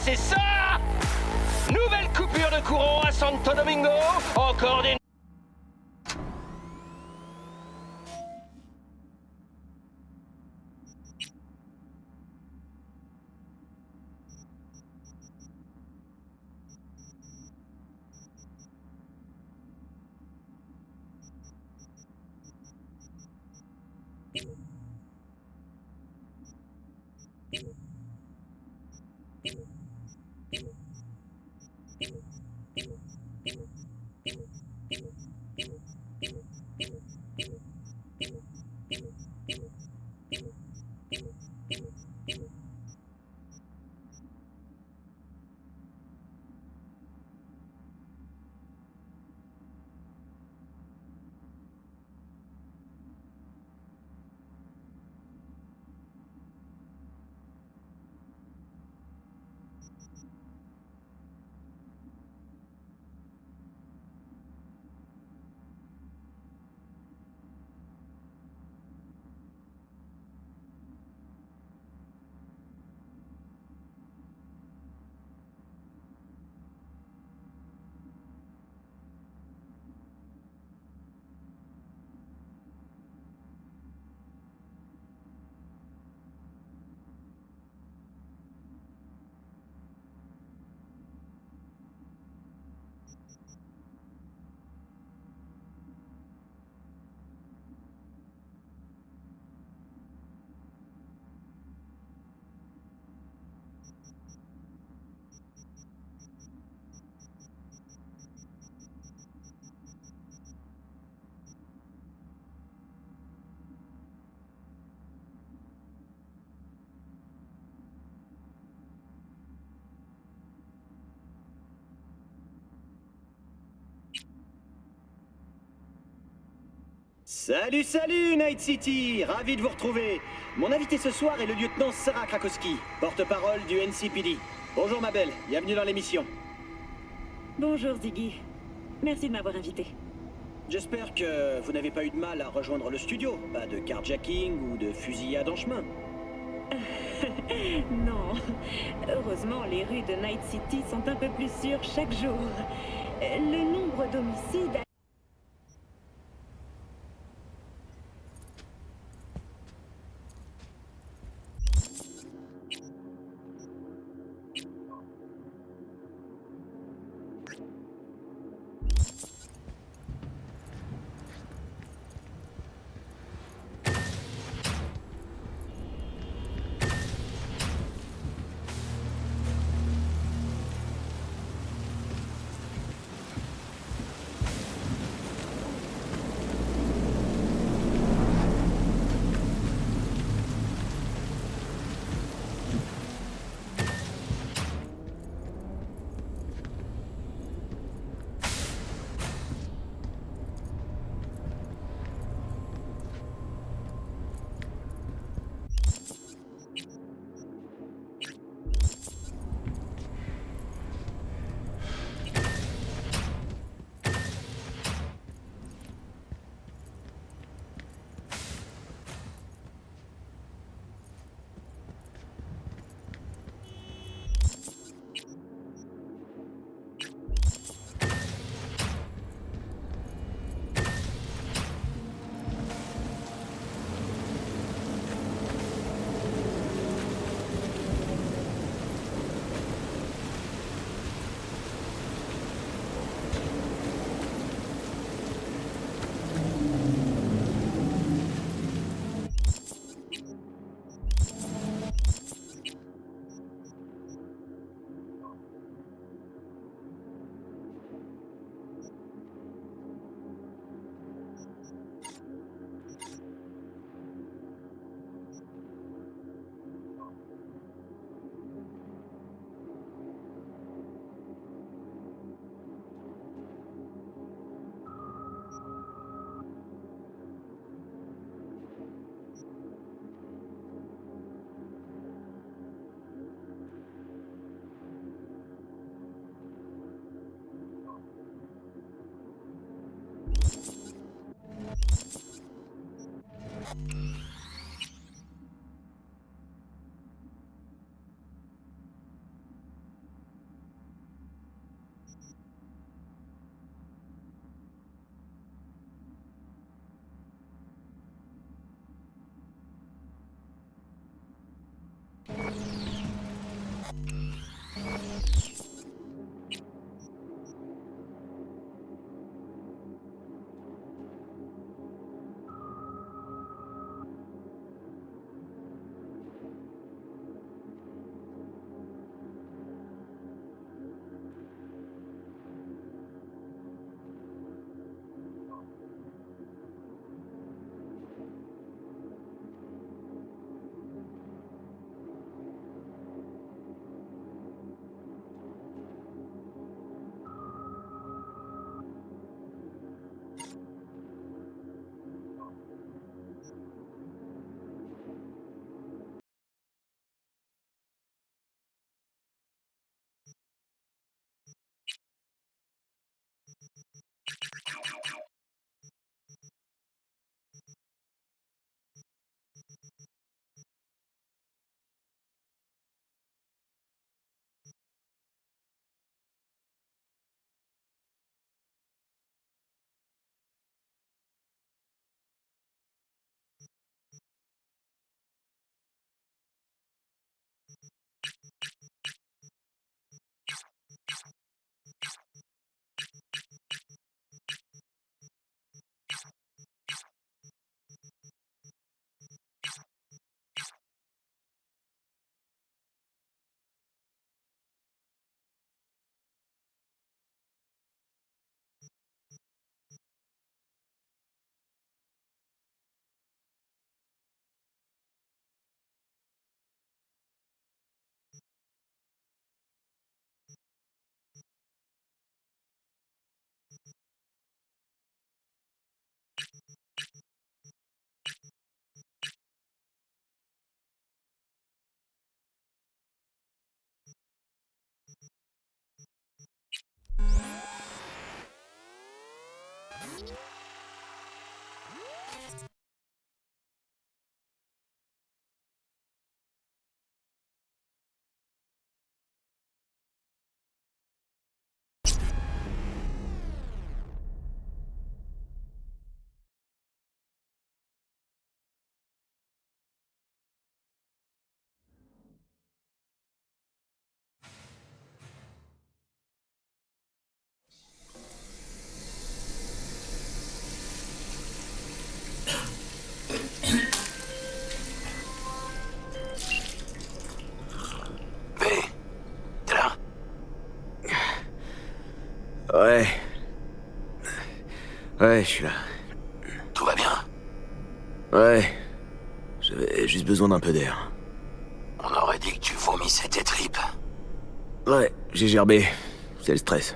c'est ça! Nouvelle coupure de courant à Santo Domingo. Encore des... Salut, salut, Night City! Ravi de vous retrouver. Mon invité ce soir est le lieutenant Sarah Krakowski, porte-parole du NCPD. Bonjour ma belle, bienvenue dans l'émission. Bonjour Ziggy. Merci de m'avoir invité. J'espère que vous n'avez pas eu de mal à rejoindre le studio. Pas de carjacking ou de fusillade en chemin. Non. Heureusement, les rues de Night City sont un peu plus sûres chaque jour. Le nombre d'homicides... Ouais. Ouais, je suis là. Tout va bien? Ouais. J'avais juste besoin d'un peu d'air. On aurait dit que tu vomissais tes tripes. Ouais, j'ai gerbé. C'est le stress.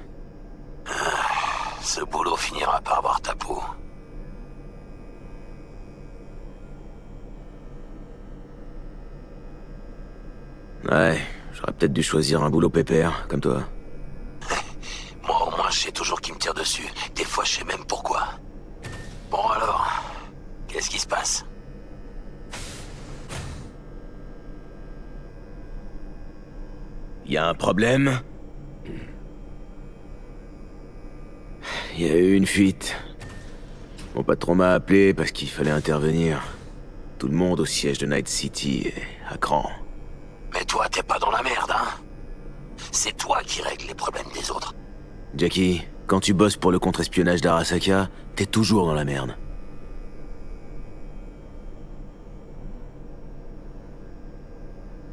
Ce boulot finira par avoir ta peau. Ouais, j'aurais peut-être dû choisir un boulot pépère, comme toi. Moi, au moins, je sais toujours qui me tire dessus. Des fois, je sais même pourquoi. Bon, alors, qu'est-ce qui se passe? Y a un problème? Y a eu une fuite. Mon patron m'a appelé parce qu'il fallait intervenir. Tout le monde au siège de Night City est à cran. Mais toi, t'es pas dans la merde, hein? C'est toi qui règles les problèmes des autres. Jackie, quand tu bosses pour le contre-espionnage d'Arasaka, t'es toujours dans la merde.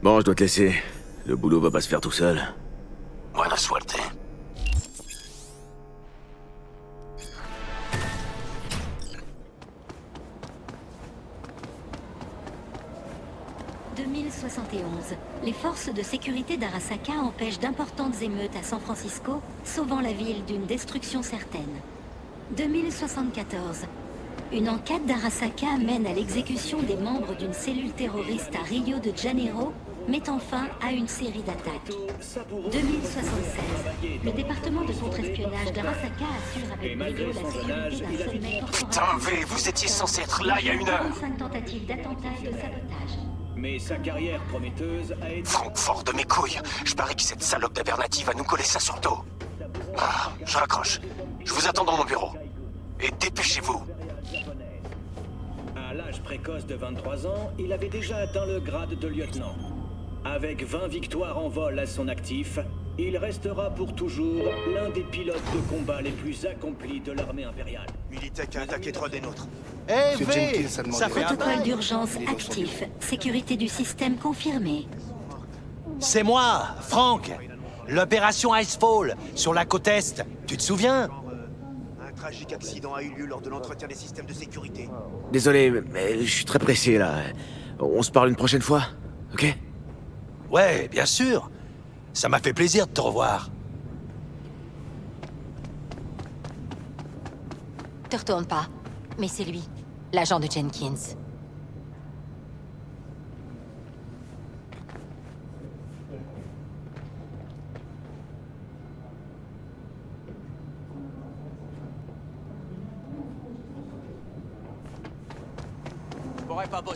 Bon, je dois te laisser. Le boulot va pas se faire tout seul. Buena suerte. « 2071. Les forces de sécurité d'Arasaka empêchent d'importantes émeutes à San Francisco, sauvant la ville d'une destruction certaine. 2074. Une enquête d'Arasaka mène à l'exécution des membres d'une cellule terroriste à Rio de Janeiro, mettant fin à une série d'attaques. 2076. Le département de contre-espionnage d'Arasaka assure avec brio la sécurité d'un sommet corporal. Putain, V, vous étiez censé être là il y a une heure. 35 tentatives d'attentat et de sabotage. Mais sa carrière prometteuse a été... Francfort de mes couilles. Je parie que cette salope d'Abernaty va nous coller ça sur le dos. Ah, je raccroche. Je vous attends dans mon bureau. Et dépêchez-vous. À l'âge précoce de 23 ans, il avait déjà atteint le grade de lieutenant. Avec 20 victoires en vol à son actif, il restera pour toujours l'un des pilotes de combat les plus accomplis de l'armée impériale. Militech a attaqué 3 des nôtres. Eh, Monsieur V, Jenkins a demandé ça fait un Protocole bail. d'urgence actif. Sécurité du système confirmée. C'est moi, Frank. L'opération Icefall, sur la côte Est. Tu te souviens? Un tragique accident a eu lieu lors de l'entretien des systèmes de sécurité. Désolé, mais je suis très pressé là. On se parle une prochaine fois, ok? Ouais, bien sûr. Ça m'a fait plaisir de te revoir. Te retourne pas. Mais c'est lui, l'agent de Jenkins.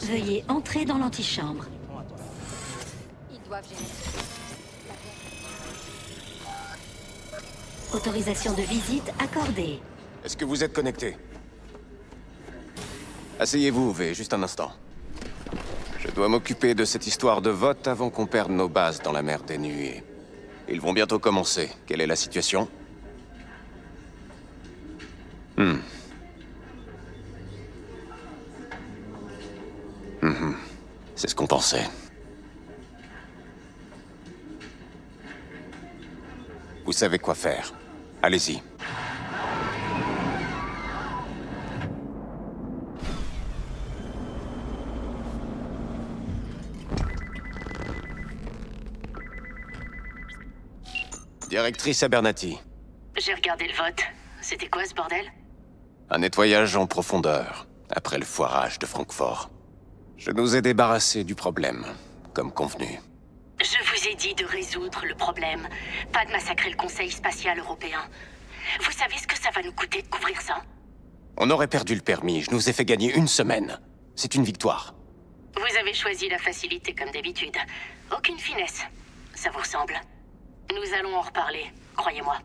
Veuillez entrer dans l'antichambre. Ils doivent gérer. Autorisation de visite accordée. Est-ce que vous êtes connecté? Asseyez-vous, V, juste un instant. Je dois m'occuper de cette histoire de vote avant qu'on perde nos bases dans la mer des Nuées. Ils vont bientôt commencer. Quelle est la situation? C'est ce qu'on pensait. Vous savez quoi faire. Allez-y. Directrice Abernathy. J'ai regardé le vote. C'était quoi ce bordel? Un nettoyage en profondeur, après le foirage de Francfort. Je nous ai débarrassés du problème, comme convenu. Je vous ai dit de résoudre le problème, pas de massacrer le Conseil spatial européen. Vous savez ce que ça va nous coûter de couvrir ça? On aurait perdu le permis, je nous ai fait gagner 1 semaine. C'est une victoire. Vous avez choisi la facilité comme d'habitude. Aucune finesse. Ça vous ressemble? Nous allons en reparler, croyez-moi.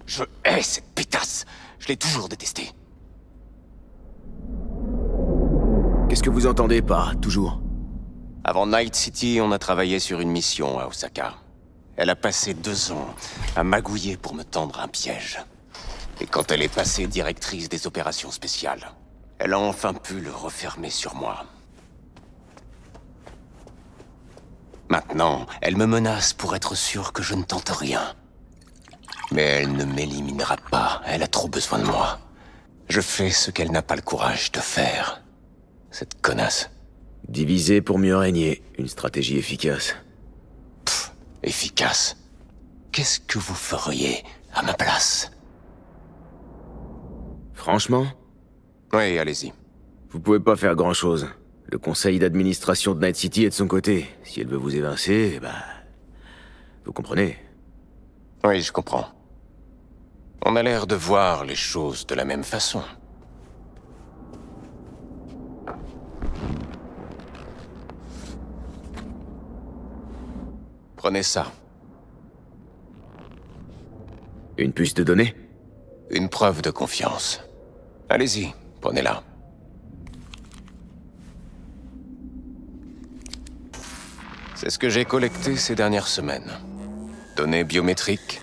Je hais cette pétasse. Je l'ai toujours détestée. Qu'est-ce que vous entendez par toujours? Avant Night City, on a travaillé sur une mission à Osaka. Elle a passé 2 ans à magouiller pour me tendre un piège. Et quand elle est passée directrice des opérations spéciales, elle a enfin pu le refermer sur moi. Maintenant, elle me menace pour être sûre que je ne tente rien. Mais elle ne m'éliminera pas, elle a trop besoin de moi. Je fais ce qu'elle n'a pas le courage de faire. Cette connasse. Diviser pour mieux régner, une stratégie efficace. Efficace. Qu'est-ce que vous feriez à ma place? Franchement, Oui, allez-y. vous pouvez pas faire grand-chose. Le conseil d'administration de Night City est de son côté. Si elle veut vous évincer, vous comprenez. Oui, je comprends. On a l'air de voir les choses de la même façon. Prenez ça. Une puce de données? Une preuve de confiance. Allez-y, prenez-la. C'est ce que j'ai collecté ces dernières semaines. Données biométriques,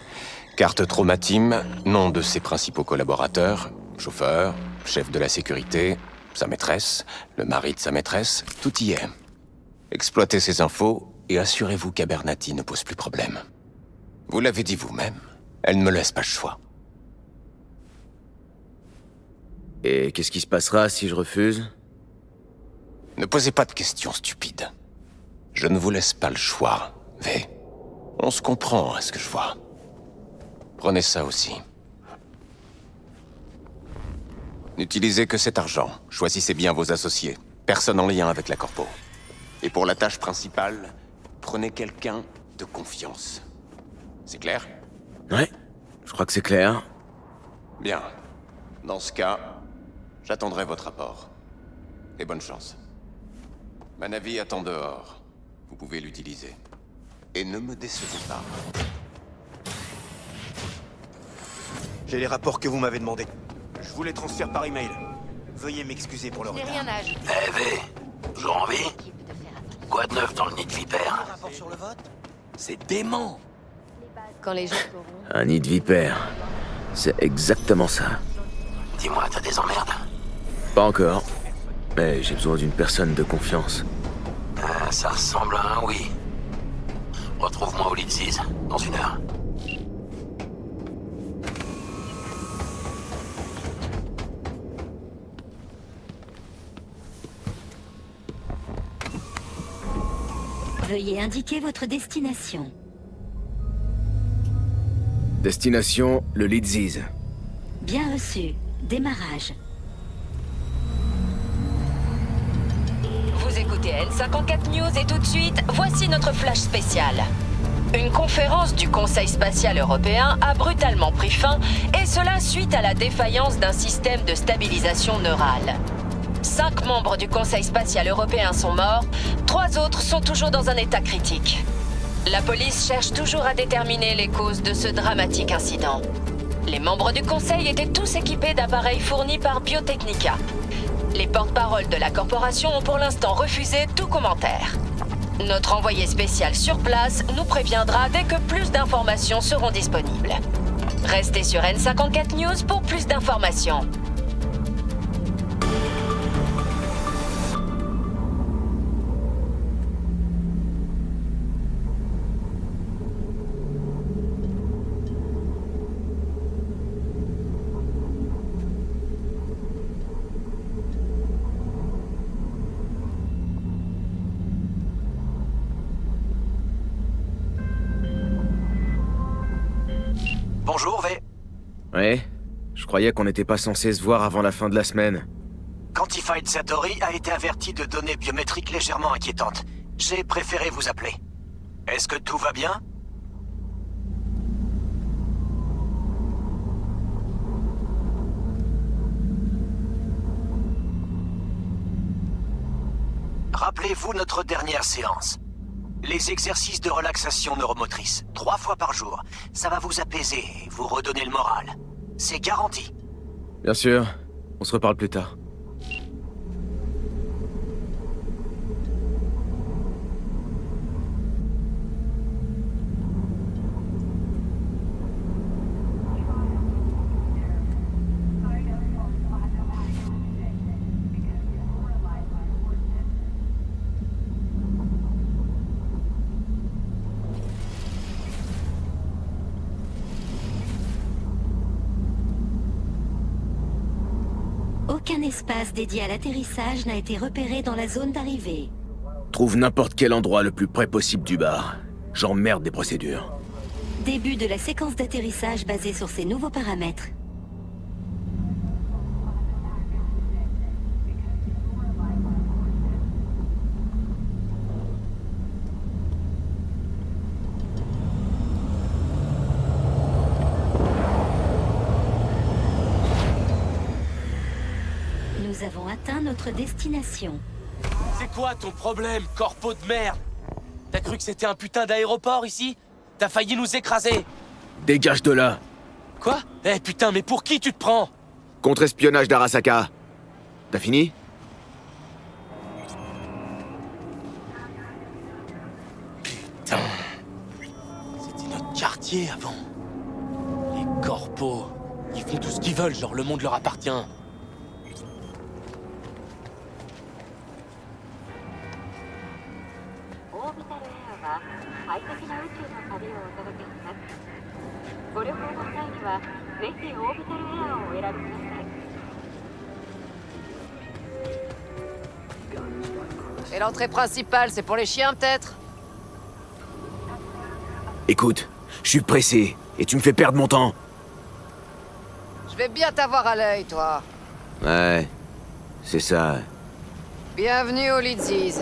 carte traumatime, nom de ses principaux collaborateurs, chauffeur, chef de la sécurité, sa maîtresse, le mari de sa maîtresse, tout y est. Exploitez ces infos et assurez-vous qu'Abernathy ne pose plus problème. Vous l'avez dit vous-même, elle ne me laisse pas le choix. Et qu'est-ce qui se passera si je refuse? Ne posez pas de questions stupides. Je ne vous laisse pas le choix, V. On se comprend à ce que je vois. Prenez ça aussi. N'utilisez que cet argent. Choisissez bien vos associés. Personne en lien avec la corpo. Et pour la tâche principale, prenez quelqu'un de confiance. C'est clair? Ouais, je crois que c'est clair. Bien. Dans ce cas, j'attendrai votre rapport. Et bonne chance. Ma navire attend dehors. Vous pouvez l'utiliser. Et ne me décevez pas. J'ai les rapports que vous m'avez demandés. Je vous les transfère par email. Veuillez m'excuser pour le Je n'ai retard. rien à ajouter. Eh, V, toujours en vie? Quoi de neuf dans le nid de vipère? Rapport sur le vote? C'est dément. Quand les gens sauront... Un nid de vipère. C'est exactement ça. Dis-moi, t'as des emmerdes? Pas encore. Mais j'ai besoin d'une personne de confiance. Ça ressemble à un oui. Retrouve-moi au Lidziz, dans 1 heure. Veuillez indiquer votre destination. Destination, le Lidziz. Bien reçu. Démarrage. Vous écoutez N54 News et tout de suite, voici notre flash spécial. Une conférence du Conseil spatial européen a brutalement pris fin, et cela suite à la défaillance d'un système de stabilisation neurale. 5 membres du Conseil spatial européen sont morts, 3 autres sont toujours dans un état critique. La police cherche toujours à déterminer les causes de ce dramatique incident. Les membres du Conseil étaient tous équipés d'appareils fournis par Biotechnica. Les porte-paroles de la corporation ont pour l'instant refusé tout commentaire. Notre envoyé spécial sur place nous préviendra dès que plus d'informations seront disponibles. Restez sur N54 News pour plus d'informations. Bonjour, V. Ouais, je croyais qu'on n'était pas censé se voir avant la fin de la semaine. Quantified Satori a été averti de données biométriques légèrement inquiétantes. J'ai préféré vous appeler. Est-ce que tout va bien? Rappelez-vous notre dernière séance. Les exercices de relaxation neuromotrice, 3 fois par jour. Ça va vous apaiser et vous redonner le moral. C'est garanti. Bien sûr, on se reparle plus tard. Aucun espace dédié à l'atterrissage n'a été repéré dans la zone d'arrivée. Trouve n'importe quel endroit le plus près possible du bar. J'emmerde des procédures. Début de la séquence d'atterrissage basée sur ces nouveaux paramètres. Nous avons atteint notre destination. C'est quoi ton problème, corpo de merde? T'as cru que c'était un putain d'aéroport ici? T'as failli nous écraser. Dégage de là. Quoi? Eh putain, mais pour qui tu te prends? Contre-espionnage d'Arasaka. T'as fini? Putain. C'était notre quartier avant. Les corpos. Ils font tout ce qu'ils veulent, genre le monde leur appartient. Et l'entrée principale, c'est pour les chiens, peut-être? Écoute, je suis pressé, et tu me fais perdre mon temps. Je vais bien t'avoir à l'œil, toi. Ouais, c'est ça. Bienvenue au Lidziz.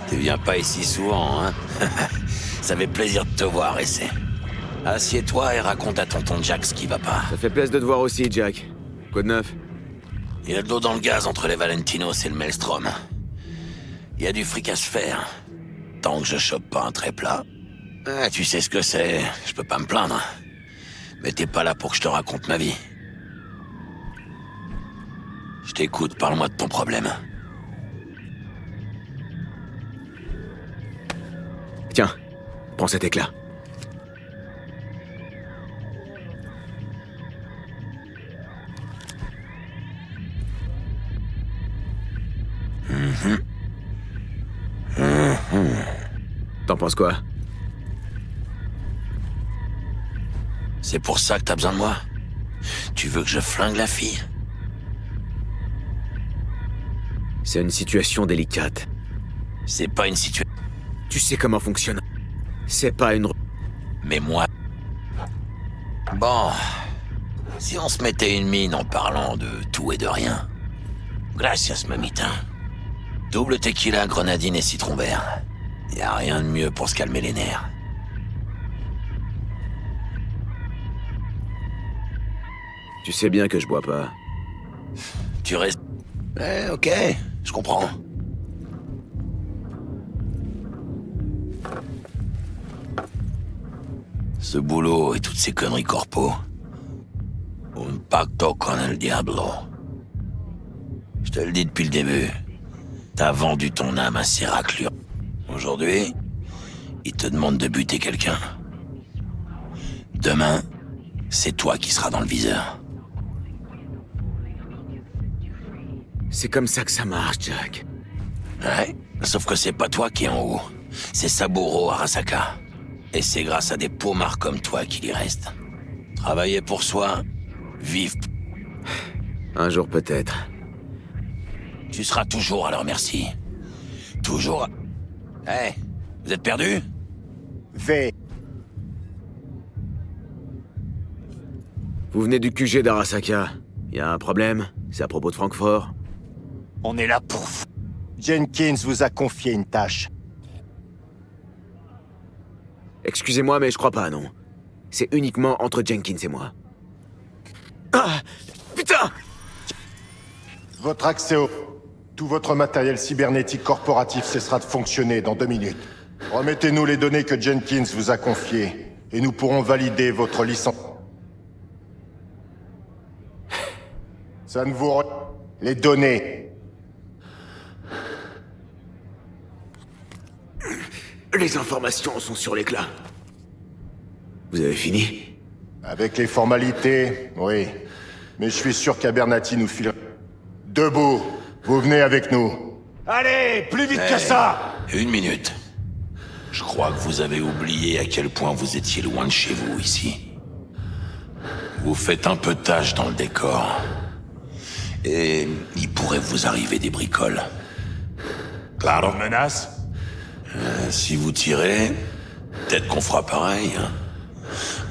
Tu viens pas ici souvent, hein? Ça fait plaisir de te voir, Essai. Assieds-toi et raconte à tonton Jack ce qui va pas. Ça fait plaisir de te voir aussi, Jack. Quoi de neuf? Il y a de l'eau dans le gaz entre les Valentinos et le Maelstrom. Il y a du fric à se faire. Tant que je chope pas un trait plat. Ah, tu sais ce que c'est, je peux pas me plaindre. Mais t'es pas là pour que je te raconte ma vie. Je t'écoute, parle-moi de ton problème. Tiens, prends cet éclat. T'en penses quoi? C'est pour ça que t'as besoin de moi? Tu veux que je flingue la fille? C'est une situation délicate. C'est pas une situation... Tu sais comment fonctionne. C'est pas une... Mais moi... Bon... Si on se mettait une mine en parlant de tout et de rien... Gracias, mamita. Double tequila, grenadine et citron vert. Y a rien de mieux pour se calmer les nerfs. Tu sais bien que je bois pas. Tu restes... ok, je comprends. Ce boulot et toutes ces conneries corpo. Un pacto con el diablo. Je te le dis depuis le début. T'as vendu ton âme à ces raclures. Aujourd'hui, ils te demandent de buter quelqu'un. Demain, c'est toi qui seras dans le viseur. C'est comme ça que ça marche, Jack. Ouais, sauf que c'est pas toi qui es en haut. C'est Saburo Arasaka. Et c'est grâce à des pommards comme toi qu'il y reste. Travailler pour soi, vivre... Un jour peut-être. Tu seras toujours à leur merci. Toujours... Hé, vous êtes perdus? V. Vous venez du QG d'Arasaka. Y a un problème? C'est à propos de Francfort? On est là pour... Jenkins vous a confié une tâche. Excusez-moi, mais je crois pas, non. C'est uniquement entre Jenkins et moi. Ah! Putain! Votre accès au... Tout votre matériel cybernétique corporatif cessera de fonctionner dans 2 minutes. Remettez-nous les données que Jenkins vous a confiées, et nous pourrons valider votre licence. Ça ne vous... Les données. Les informations sont sur l'éclat. Vous avez fini? Avec les formalités, oui. Mais je suis sûr qu'Abernathy nous file... Debout! Vous venez avec nous. Allez, plus vite que ça! 1 minute. Je crois que vous avez oublié à quel point vous étiez loin de chez vous, ici. Vous faites un peu tâche dans le décor. Et il pourrait vous arriver des bricoles. Claro. Menace? Si vous tirez, peut-être qu'on fera pareil. Hein.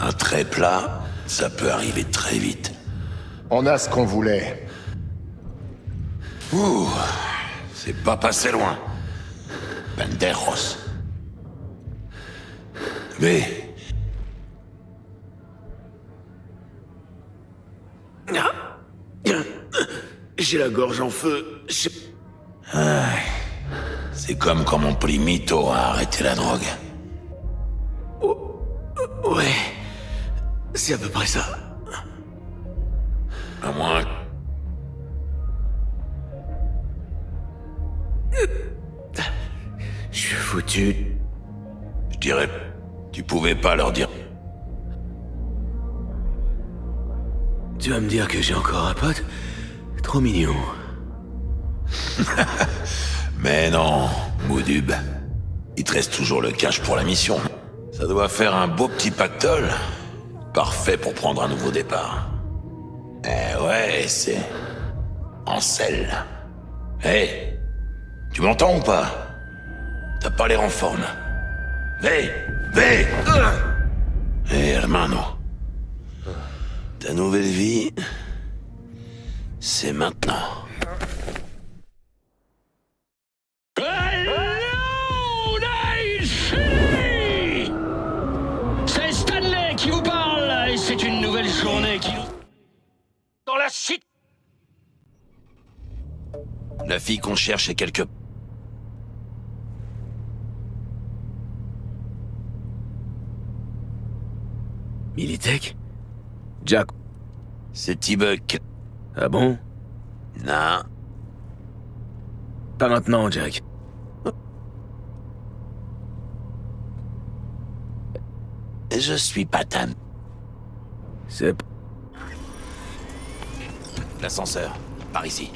Un trait plat, ça peut arriver très vite. On a ce qu'on voulait. Ouh, c'est pas passé loin. Pendejos. Mais... J'ai la gorge en feu. C'est comme quand mon primito a arrêté la drogue. Ouais. C'est à peu près ça. À moins... Je suis foutu. Je dirais... Tu pouvais pas leur dire... Tu vas me dire que j'ai encore un pote? Trop mignon. Mais non, Moudub. Il te reste toujours le cash pour la mission. Ça doit faire un beau petit pactole. Parfait pour prendre un nouveau départ. Eh ouais, c'est... Ansel. Hé, tu m'entends ou pas? T'as pas l'air en forme. Hé, hermano. Ta nouvelle vie, c'est maintenant. Hello, Night City! C'est Stanley qui vous parle, et c'est une nouvelle journée qui nous... Dans la cité... fille qu'on cherche est quelque... Militech? Jack? C'est T-Buck. Ah bon? Non. Pas maintenant, Jack. Je suis pas Tam. C'est... L'ascenseur, par ici.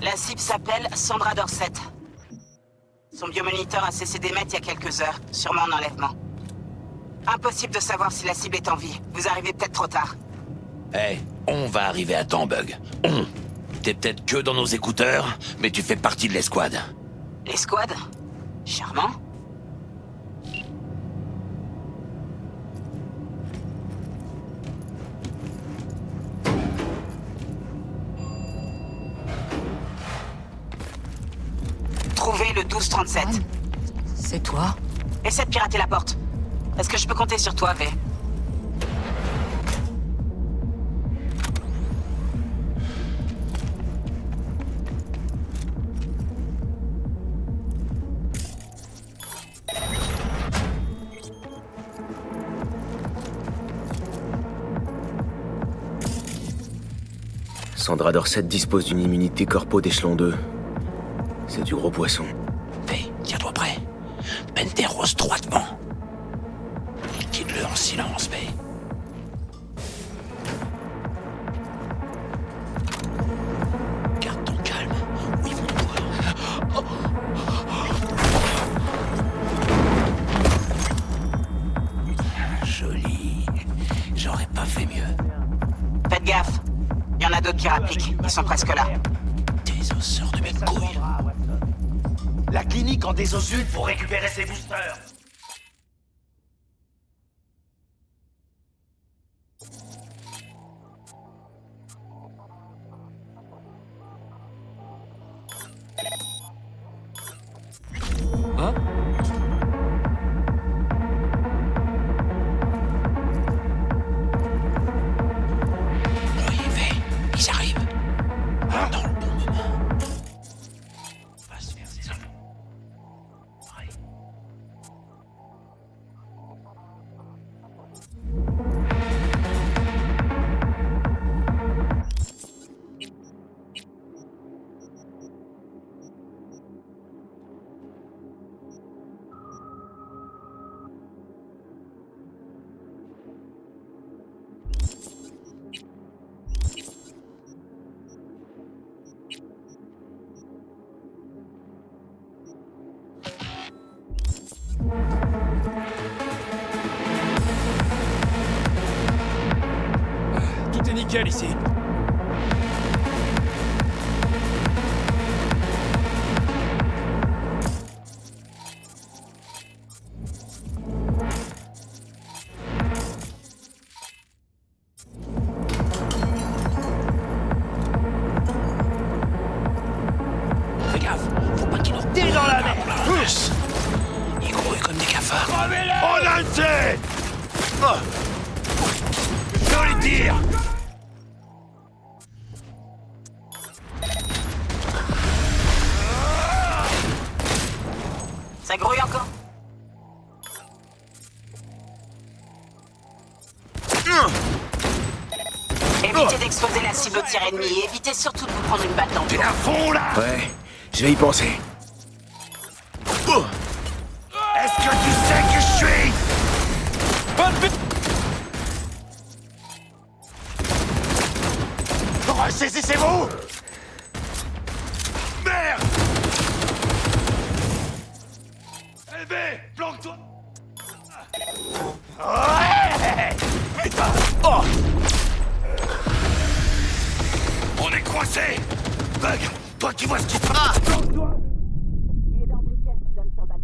La cible s'appelle Sandra Dorset. Son biomoniteur a cessé d'émettre il y a quelques heures, sûrement en enlèvement. Impossible de savoir si la cible est en vie. Vous arrivez peut-être trop tard. Eh, on va arriver à temps, Bug. T'es peut-être que dans nos écouteurs, mais tu fais partie de l'escouade. L'escouade? Charmant. Trouvez le 1237. C'est toi? Essaie de pirater la porte. Est-ce que je peux compter sur toi, V? Sandra Dorset dispose d'une immunité corpo d'échelon 2. C'est du gros poisson. V, tiens-toi prêt. Penteros droit devant. Liquide-le en silence, V. Garde ton calme, ou ils vont te voir. Joli. J'aurais pas fait mieux. Faites gaffe. Il y en a d'autres qui rappliquent. Ils sont presque là. Des osseurs de mes couilles. La clinique en désossute pour récupérer ses boosters. Hein? Oui, V, ils arrivent. Dans le bon moment. On va se faire ses enfants. Tout est nickel ici. Fais gaffe, faut pas qu'ils nous... T'es dans la merde. Plus. Ils grouillent comme des cafards. On a le sait. Joli tir. Ça grouille encore? Évitez d'exposer la cible au tir ennemi et évitez surtout de vous prendre une balle dans le dos. T'es à fond là. Ouais, je vais y penser. Est-ce que tu sais qui je suis? Ressaisissez-vous! Merde! LV, planque-toi! Ouais! Putain! Oh! On est coincé! Bug, toi qui vois ce qui se passe! Planque-toi! Il est dans une pièce qui donne sur le balcon.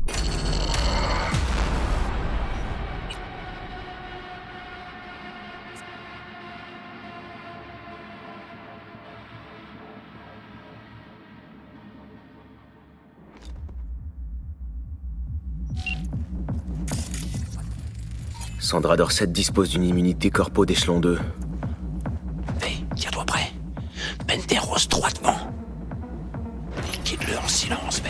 Sandra Dorset dispose d'une immunité corpo d'échelon 2. V, tiens-toi prêt. Penteros droit devant. Liquide-le en silence, V.